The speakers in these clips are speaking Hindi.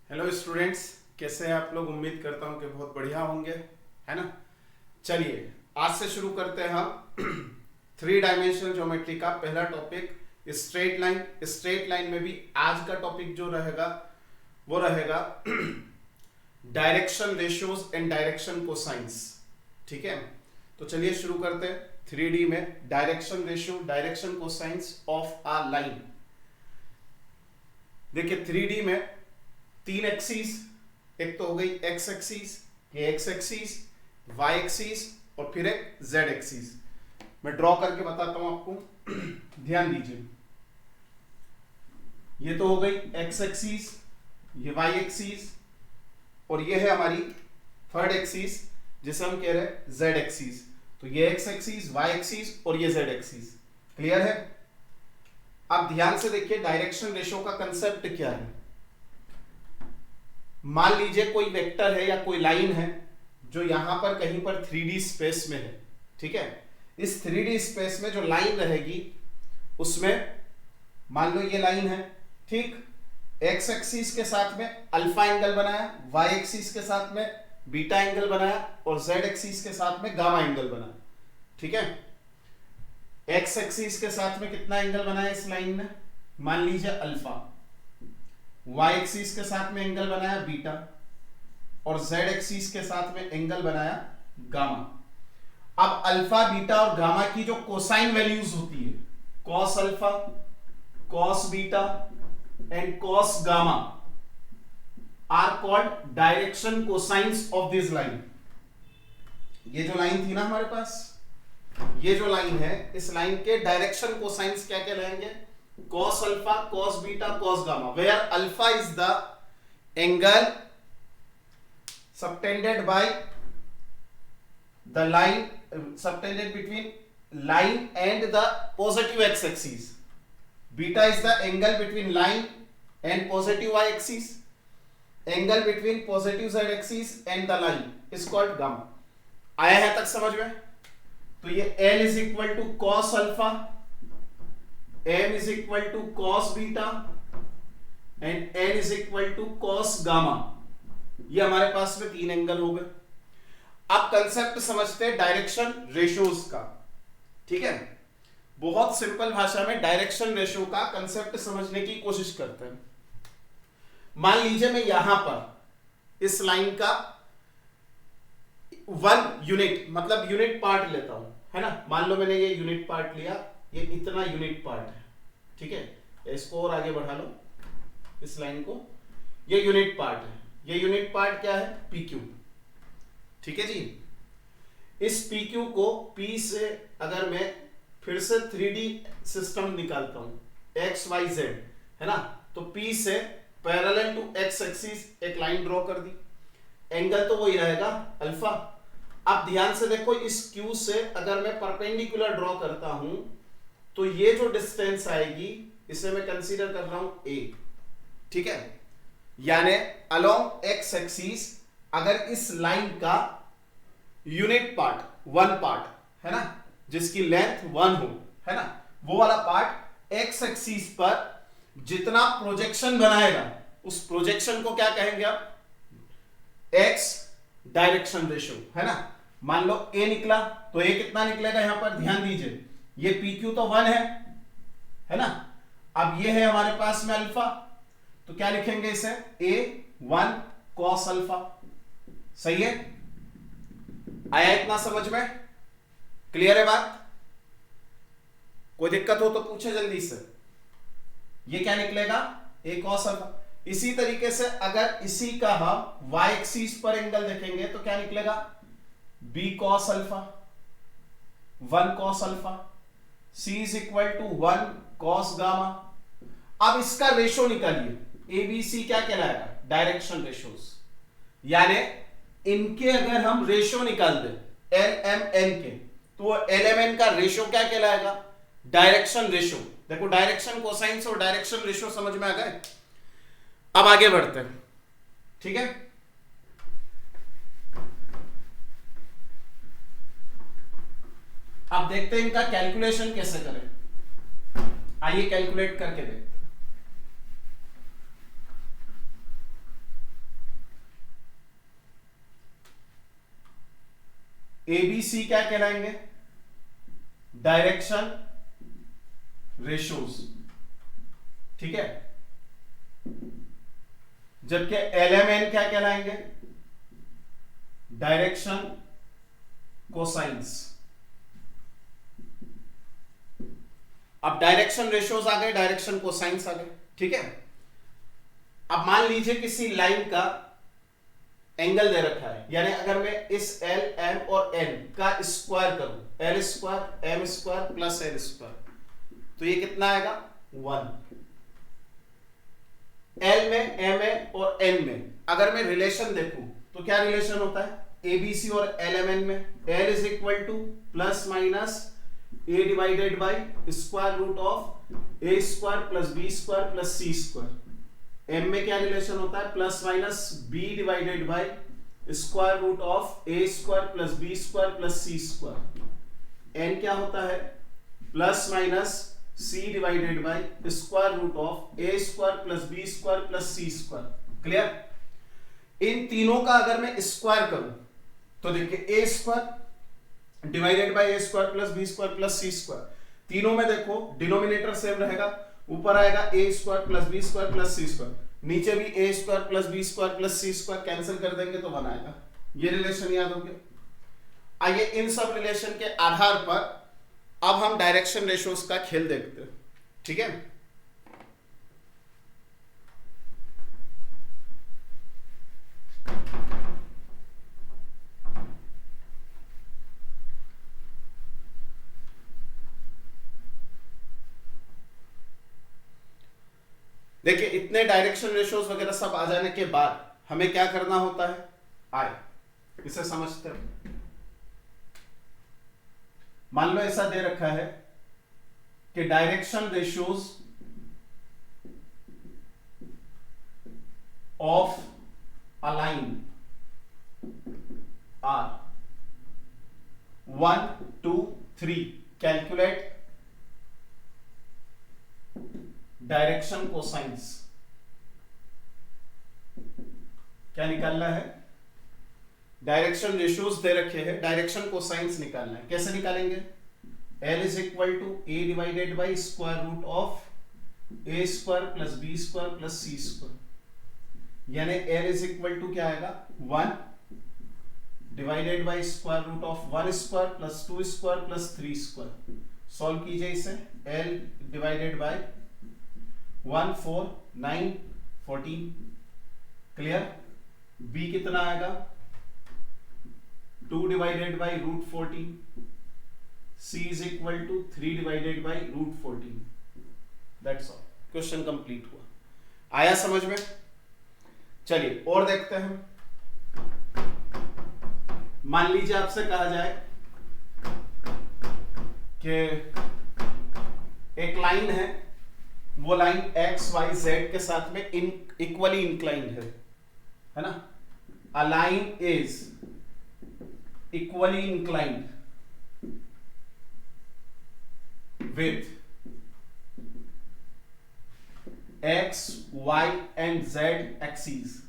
हेलो स्टूडेंट्स, कैसे हैं आप लोग। उम्मीद करता हूं कि बहुत बढ़िया होंगे, है ना। चलिए आज से शुरू करते हैं हम थ्री डायमेंशनल ज्योमेट्री का पहला topic straight line. Straight line में भी आज का टॉपिक जो रहेगा वो रहेगा direction ratios and direction cosines. ठीक है, तो चलिए शुरू करते हैं। 3D में direction ratio, direction cosines of a line. देखिए 3D में तीन एक्सिस, एक तो हो गई एक्स एक्सिस, ये एक्स एक्सिस, वाई एक्सिस और फिर एक जेड एक्सिस। मैं ड्रॉ करके बताता हूं आपको, ध्यान दीजिए। ये तो हो गई एक्स एक्सिस, ये वाई एक्सिस और ये है हमारी थर्ड एक्सिस जिसे हम कह रहे हैं जेड एक्सिस। तो ये एक्स एक्सिस, वाई एक्सिस और ये जेड एक्सिस। क्लियर है। अब ध्यान से देखिए डायरेक्शन रेशियो का कंसेप्ट क्या है। मान लीजिए कोई वेक्टर है या कोई लाइन है जो यहां पर कहीं पर 3D स्पेस में है। ठीक है, इस 3D स्पेस में जो लाइन रहेगी उसमें मान लो ये लाइन है, ठीक। एक्स एक्सिस के साथ में अल्फा एंगल बनाया, वाई एक्सिस के साथ में बीटा एंगल बनाया और जेड एक्सिस के साथ में गामा एंगल बनाया। ठीक है, एक्स एक्सिस के साथ में कितना एंगल बनाया इस लाइन ने, मान लीजिए अल्फा। वाई एक्सिस के साथ में एंगल बनाया बीटा और जेड एक्सिस के साथ में एंगल बनाया गामा। अब अल्फा, बीटा और गामा की जो कोसाइन वैल्यूज होती है, cos alpha, cos beta and cos gamma are called direction cosines of this line. ये जो लाइन थी ना हमारे पास, ये जो लाइन है, इस लाइन के डायरेक्शन कोसाइंस क्या कहलाएंगे, cos alpha, cos beta, cos gamma, where alpha is the angle subtended by the line, subtended between line and the positive x axis. Beta is the angle between line and positive y axis. Angle between positive z axis and the line is called gamma. आया है तक समझ में। तो ये L is equal to cos alpha, m is equal to cos beta and n is equal to cos gamma। ये हमारे पास में तीन एंगल हो गए। अब कंसेप्ट समझते हैं डायरेक्शन रेशियोज का। ठीक है, बहुत सिंपल भाषा में डायरेक्शन रेशियो का कंसेप्ट समझने की कोशिश करते हैं। मान लीजिए मैं यहां पर इस लाइन का वन यूनिट, मतलब यूनिट पार्ट लेता हूं, है ना। मान लो मैंने ये यूनिट पार्ट लिया, ये इतना यूनिट पार्ट है। ठीक है, इसको और आगे बढ़ा लो इस लाइन को, ये यूनिट पार्ट है। ये यूनिट पार्ट क्या है, पी क्यू। ठीक है जी, इस पी क्यू को पी से अगर मैं फिर से 3D सिस्टम निकालता हूं एक्स वाई जेड, है ना, तो पी से पैरेलल टू एक्स एक्सिस एक लाइन ड्रॉ कर दी, एंगल तो वही रहेगा अल्फा। अब ध्यान से देखो, इस क्यू से अगर मैं परपेंडिकुलर ड्रॉ करता हूं तो ये जो डिस्टेंस आएगी इसे मैं कंसीडर कर रहा हूं ए। ठीक है, यानी अलोंग एक्स एक्सिस अगर इस लाइन का यूनिट पार्ट, वन पार्ट, है ना, जिसकी लेंथ वन हो, है ना, वो वाला पार्ट एक्स एक्सिस पर जितना प्रोजेक्शन बनाएगा उस प्रोजेक्शन को क्या कहेंगे आप, एक्स डायरेक्शन रेशियो, है ना। मान लो ए निकला तो ए कितना निकलेगा, यहां पर ध्यान दीजिए, ये पी क्यू तो वन है ना। अब ये है हमारे पास में अल्फा, तो क्या लिखेंगे इसे, ए वन कॉस अल्फा। सही है, आया इतना समझ में, क्लियर है बात। कोई दिक्कत हो तो पूछे जल्दी से। ये क्या निकलेगा, ए कॉस अल्फा। इसी तरीके से अगर इसी का हम y एक्सिस पर एंगल देखेंगे तो क्या निकलेगा, b cos alpha, 1 cos alpha, c is equal to 1 cos gamma. अब इसका रेशो निकालिए, ए बी सी क्या कहलाएगा, डायरेक्शन रेशियोज। यानी इनके अगर हम रेशो निकाल दें एल एम एन के, तो एल एम एन का रेशो क्या कहलाएगा, डायरेक्शन रेशो। देखो डायरेक्शन कोसाइंस और डायरेक्शन रेशो समझ में आ गए। अब आगे बढ़ते हैं। ठीक है, अब देखते हैं इनका कैलकुलेशन कैसे करें। आइए कैलकुलेट करके देखते हैं। ABC क्या कहलाएंगे? डायरेक्शन रेशोज, ठीक है। जबकि LMN क्या कहलाएंगे? Direction cosines. अब डायरेक्शन रेशोज आ गए, डायरेक्शन कोसाइंस आ गए, ठीक है। अब मान लीजिए किसी लाइन का एंगल दे रखा है, यानी अगर मैं इस L, M और N का स्क्वायर करूं, L square M square plus L square, तो ये कितना आएगा? 1। L में, M में और N में अगर मैं रिलेशन देखूं तो क्या रिलेशन होता है? ABC और LMN में L is equal to plus minus A divided by square root of A square plus B square plus C square. M में क्या रिलेशन होता है? Plus minus B divided by square root of A square plus B square plus C square. N क्या होता है? Plus minus C divided by square root of A square plus B square plus C square. Clear? इन तीनों का अगर मैं स्क्वायर करूं तो देखिए A square divided by A square plus B square plus C square, तीनों में देखो डिनोमिनेटर सेम रहेगा, ऊपर आएगा A square plus B square plus C square, नीचे भी A square plus B square plus C square, cancel कर देंगे तो 1 आएगा। ये रिलेशन याद हो गया। आइए इन सब रिलेशन के आधार पर अब हम डायरेक्शन रेशियोज का खेल देखते हैं, ठीक है। देखिए इतने डायरेक्शन रेशियोज वगैरह सब आ जाने के बाद हमें क्या करना होता है? आए इसे समझते हैं। मान लो ऐसा दे रखा है कि direction ratios of a line are 1, 2, 3। Calculate direction cosines. क्या निकालना है? डायरेक्शन रेशियोज दे रखे हैं, डायरेक्शन कोसाइंस निकालना है। कैसे निकालेंगे? L is equal to A divided by square root of A square plus B square plus C square, यानी L इज इक्वल टू क्या आएगा? 1 divided by square root of 1 square plus 2 square plus 3 square. Solve कीजिए इसे। L divided by 1, 4, 9, 14। Clear? B कितना आएगा? 2 divided by root 14। C is equal to 3 divided by root 14। That's all. Question complete हुआ। आया समझ में? चलिए और देखते हैं। मान लीजिए आपसे कहा जाए कि एक लाइन है, वो लाइन एक्स वाई जेड के साथ में इक्वली इंक्लाइंड है ना। A line is equally inclined with X Y and Z axes.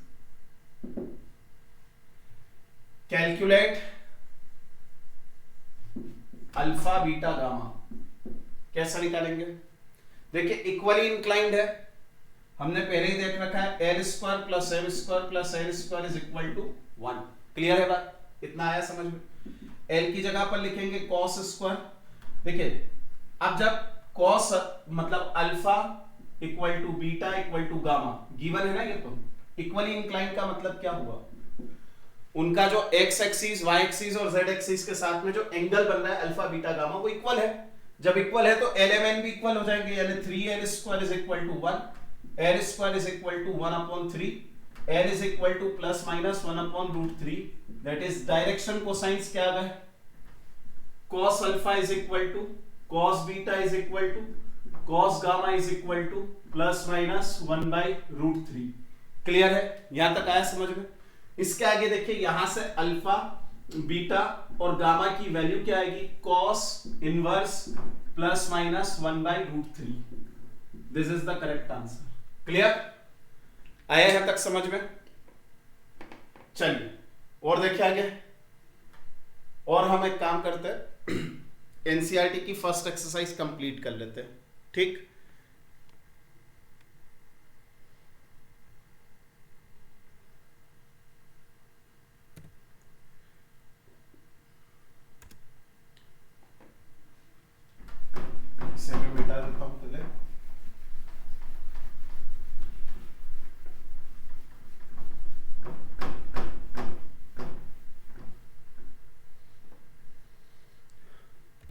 Calculate alpha beta gamma. कैसा निकालेंगे? देखिए इक्वली इंक्लाइंड है, हमने पहले ही देख रखा है। L square plus M square plus L square is equal to 1। Clear है बात? इतना आया समझ में? एल की जगह पर लिखेंगे कॉस स्क्वायर। देखिए अब जब कॉस मतलब alpha equal to beta equal to gamma given है ना, ये तो इक्वली इंक्लाइंड का मतलब क्या हुआ? उनका जो एक्स एक्सिस वाई एक्सिस और जेड एक्सिस के साथ में जो एंगल बन रहा है अल्फा बीटा गामा, वो इक्वल है। जब इक्वल है तो एल एम एन भी इक्वल हो जाएंगे, यानी 3l square is equal to 1, l square is equal to 1/3, l is equal to plus minus 1/√3। That is direction cosines क्या आ गए? cos alpha is equal to cos beta is equal to cos gamma is equal to plus minus 1/√3। Clear है? यहां तक आया समझ में? इसके आगे देखिए यहां से अल्फा बीटा और गामा की वैल्यू क्या आएगी? cos inverse plus minus 1/√3। This is the correct answer. Clear? आया है तक समझ में? चलिए और देखिए आगे। और हम एक काम करते हैं, एनसीईआरटी की फर्स्ट एक्सरसाइज कंप्लीट कर लेते हैं, ठीक। इसे मैं मिटा देता हूं पहले।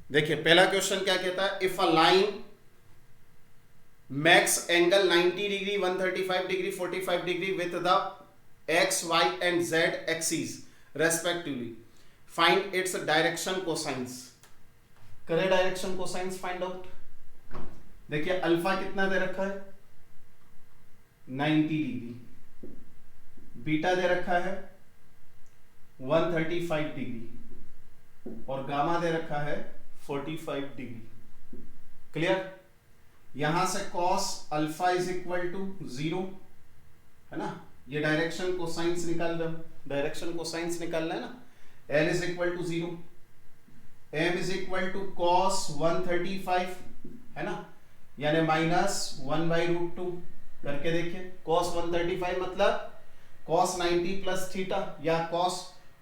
देखिए पहला क्वेश्चन क्या कहता है, if a line makes angle 90 degree, 135 degree, 45 degree with the x, y and z axes respectively, find its direction cosines। करें डायरेक्शन कोसाइंस फाइंड आउट। देखिए अल्फा कितना दे रखा है 90 डिग्री, बीटा दे रखा है 135 डिग्री और गामा दे रखा है 45 डिग्री। क्लियर। यहां से cos alpha is equal to 0 है ना, ये डायरेक्शन कोसाइंस निकाल रहे हैं, डायरेक्शन कोसाइंस निकालना है ना। l is equal to 0, m is equal to cos 135 है ना, यानी -1/√2 करके देखिए। cos 135 मतलब cos 90 प्लस थीटा या cos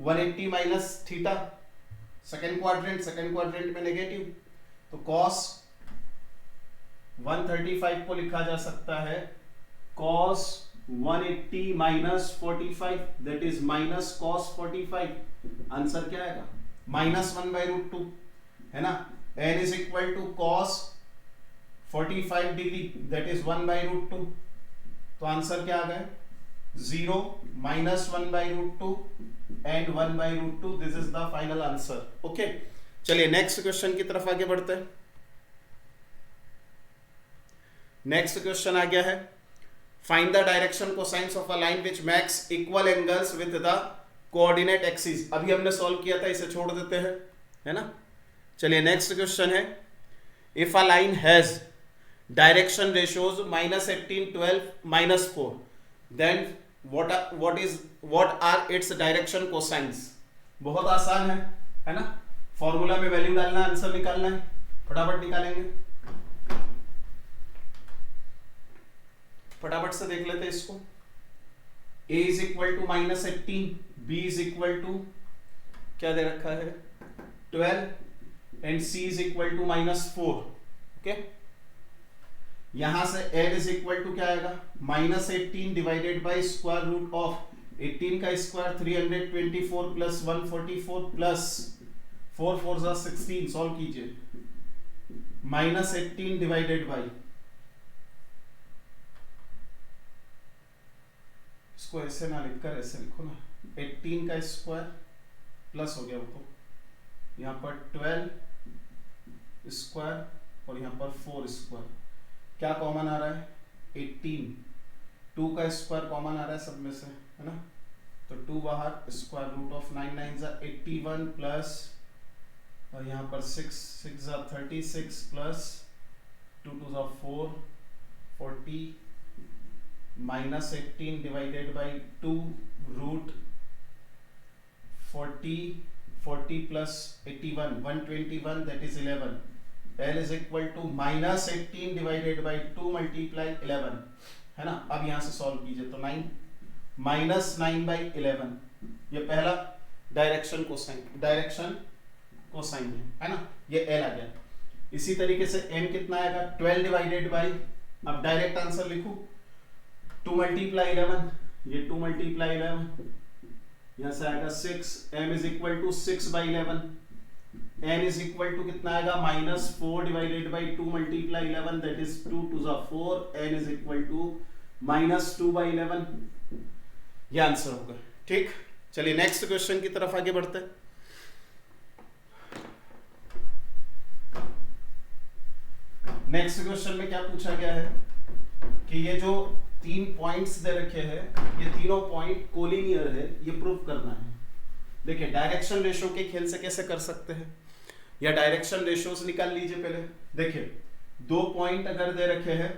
180 minus theta, second quadrant में नेगेटिव, तो cos 135 को लिखा जा सकता है cos 180 minus 45, that is minus cos 45। Answer क्या आएगा -1/√2 है ना। n is equal to cos 45 degree, that is 1/√2, तो आंसर क्या आ गया 0 -1/√2 and 1/√2, this is the final answer. Okay, चलिए नेक्स्ट क्वेश्चन की तरफ आगे बढ़ते हैं। नेक्स्ट क्वेश्चन आ गया है, find the direction cosines of a line which makes equal angles with the coordinate axis. अभी हमने सॉल्व किया था, इसे छोड़ देते हैं, है ना। चलिए नेक्स्ट क्वेश्चन है, if a line has direction ratios -18, 12, -4, then what are its direction cosines. बहुत आसान है ना, फॉर्मूला में वैल्यू डालना, आंसर निकालना है, फटाफट निकालेंगे। फटाफट से देख लेते हैं इसको। a is equal to -18, b is equal to क्या दे रखा है 12 and c is equal to -4। Okay, यहां से l इज इक्वल टू क्या आएगा -18 divided by square root of 18 का स्क्वायर 324 प्लस 144 प्लस 4 4 जा 16। सॉल्व कीजिए, -18 डिवाइडेड बाय, इसको ऐसे ना लिखकर ऐसे लिखो ना, 18 का स्क्वायर प्लस हो गया ऊपर, यहाँ पर 12 स्क्वायर और यहाँ पर 4 स्क्वायर। क्या कॉमन आ रहा है 18, 2 का स्क्वायर कॉमन आ रहा है सब में से, है ना, तो 2 बाहर, स्क्वायर रूट ऑफ 9 9 जा 81 प्लस और यहाँ पर 6 6 जा 36 प्लस 2 2 जा 4 40 -18 divided by 2 root 40 plus 81 121, that is 11। l is equal to -18 divided by 2 multiply 11 है ना। अब यहां से सॉल्व कीजिए तो 9 -9/11, ये पहला डायरेक्शन कोसाइन है ना, ये l आ गया। इसी तरीके से m कितना आएगा 12 डिवाइडेड बाई, अब डायरेक्ट आंसर लिखूं 2 मल्टीप्लाई 11, ये 2 मल्टीप्लाई 11, यहां से आएगा 6, m is equal to 6/11, n is equal to कितना आएगा -4 divided by 2 multiply 11, that is 2 2 जा 4, n इज इक्वल टू -2/11, ये आंसर होगा। ठीक, चलिए नेक्स्ट क्वेश्चन की तरफ आगे बढ़ते हैं। नेक्स्ट क्वेश्चन में क्या पूछा गया है कि ये जो 3 पॉइंट्स दे रखे हैं, ये तीनों पॉइंट कोलिनियर है, ये प्रूव करना है। देखिए डायरेक्शन रेशियो के खेल से कैसे कर सकते हैं, या डायरेक्शन रेशियोस निकाल लीजिए पहले। देखिए 2 पॉइंट अगर दे रखे हैं,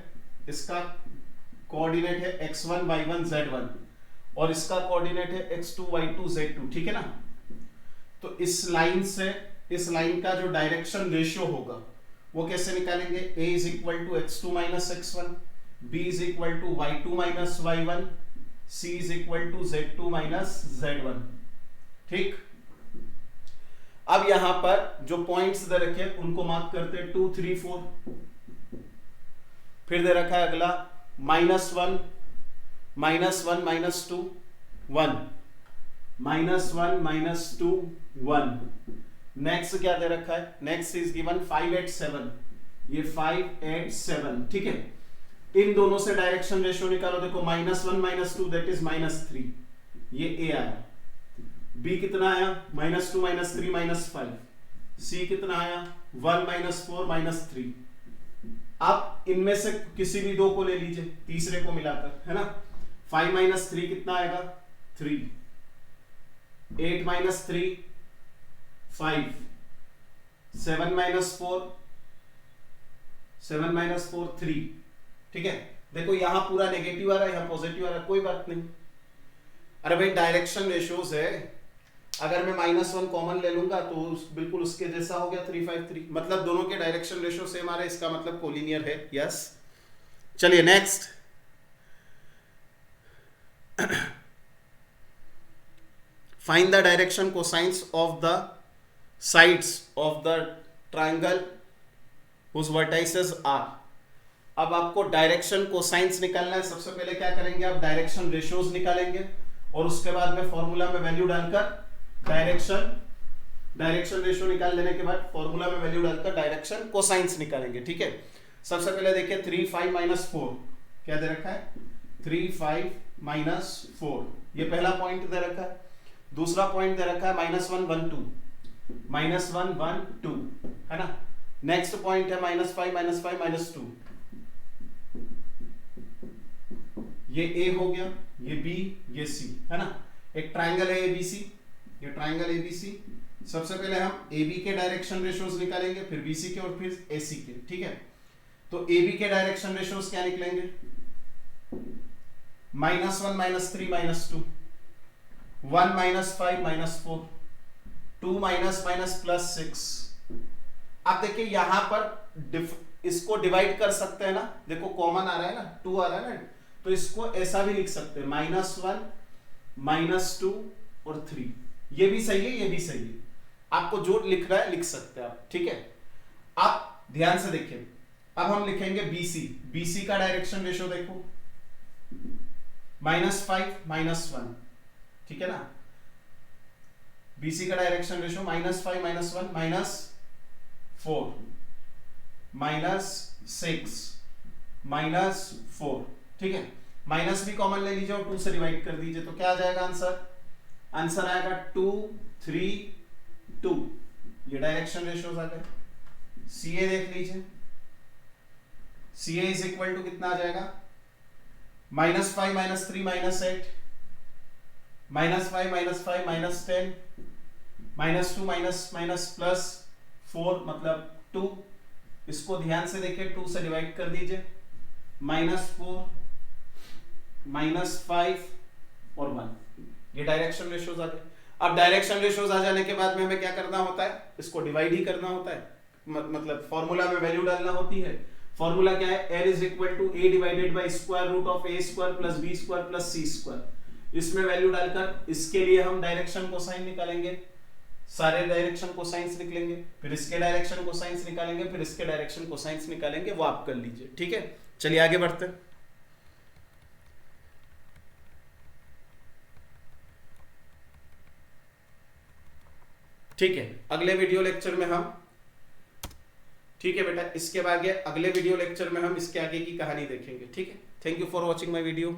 इसका कोऑर्डिनेट है x1 y1 z1 और इसका कोऑर्डिनेट है x2 y2 z2, ठीक है ना। तो इस लाइन से इस लाइन का जो डायरेक्शन रेशियो होगा वो कैसे निकालेंगे? a is equal to x2 minus x1, b is equal to y2 minus y1, c is equal to z2 minus z1। ठीक, अब यहां पर जो पॉइंट्स दे रखे हैं उनको मार्क करते हैं 2 3 4। फिर दे रखा है अगला -1 -1 -2 1 -1 -2 1। नेक्स्ट क्या दे रखा है? नेक्स्ट इज गिवन 5 8 7, ये 5 8 7। ठीक है, इन दोनों से डायरेक्शन रेशियो निकालो। देखो -1 -2 दैट इज -3, ये a आया। b कितना आया? -2 -3 -5। c कितना आया? 1 -4 -3। आप इनमें से किसी भी दो को ले लीजिए, तीसरे को मिलाकर, है ना। 5 - 3 कितना आएगा? 3। 8 - 3 5। 7 - 4 3। ठीक है, देखो यहां पूरा नेगेटिव आ रहा है, यहां पॉजिटिव आ रहा है, कोई बात नहीं। अरे भाई डायरेक्शन रेशियोज है, अगर मैं -1 कॉमन ले लूंगा तो बिल्कुल उसके जैसा हो गया 3 5 3, मतलब दोनों के डायरेक्शन रेशियो सेम आ रहे हैं, इसका मतलब कोलिनियर है। यस, चलिए next. Find the direction cosines of the sides of the triangle whose vertices are। अब आपको डायरेक्शन कोसाइंस निकालना है। सबसे पहले क्या करेंगे आप? डायरेक्शन रेशियोज निकालेंगे और उसके बाद में फॉर्मूला में वैल्यू डालकर डायरेक्शन रेशियो निकाल लेने के बाद फॉर्मूला में वैल्यू डालकर डायरेक्शन कोसाइंस निकालेंगे। ठीक है, सबसे पहले देखिए 3 5 -4 क्या दे रखा है? 3 5 -4, ये पहला पॉइंट दे रखा है। दूसरा पॉइंट दे रखा है -1 1 2, -1 1 2, है ना। नेक्स्ट पॉइंट है -5 -5 -2, ये A हो गया, ये B, ये C, है ना। एक ट्राइंगल है ABC, ये ट्राइंगल ABC। सबसे पहले हम AB के डायरेक्शन रेशियोज निकालेंगे, फिर BC के और फिर AC के। ठीक है, तो AB के डायरेक्शन रेशियोज क्या निकलेंगे? -1 -3 -2, 1 -5 -4, 2 -+6। आप देखिए यहां पर इसको डिवाइड कर सकते हैं ना, देखो कॉमन आ रहा है ना, 2 आ रहा है ना, तो इसको ऐसा भी लिख सकते हैं -1 -2 और 3। ये भी सही है, ये भी सही है, आपको जो लिख रहा है लिख सकते हैं आप। ठीक है, आप ध्यान से देखिए, अब हम लिखेंगे BC का डायरेक्शन रेशियो देखो, -5 -1। ठीक है ना, BC का डायरेक्शन रेशियो -5 -1 -4 -6 -4। ठीक है, माइनस भी कॉमन ले लीजिए और 2 से डिवाइड कर दीजिए, तो क्या आ जाएगा आंसर? आंसर आएगा 2 3 2। ये डायरेक्शन रेशियोज आ गए। CA देख लीजिए, CA इज इक्वल टू कितना आ जाएगा? -5 -3 -8, -5 -5 -10, -2 +4 मतलब 2। इसको ध्यान से देखिए, 2 से डिवाइड कर दीजिए, -4 -5 और 1। ये डायरेक्शन रेशियोज आ गए। अब डायरेक्शन रेशियोज आ जाने के बाद में हमें क्या करना होता है? इसको डिवाइड ही करना होता है, मतलब फॉर्मूला में वैल्यू डालना होती है। फॉर्मूला क्या है? L = A divided by square root of A square plus B square plus C square. इसमें वैल्यू डालकर इसके लिए हम डायरेक्शन कोसाइन निकालेंगे, सारे डायरेक्शन कोसाइंस निकलेंगे, फिर इसके डायरेक्शन कोसाइंस निकालेंगे, फिर इसके डायरेक्शन कोसाइंस निकालेंगे, वो आप कर लीजिए। ठीक है, चलिए आगे बढ़ते हैं। ठीक है, अगले वीडियो लेक्चर में हम, ठीक है बेटा, इसके बाद अगले वीडियो लेक्चर में हम इसके आगे की कहानी देखेंगे। ठीक है, thank you for watching my video.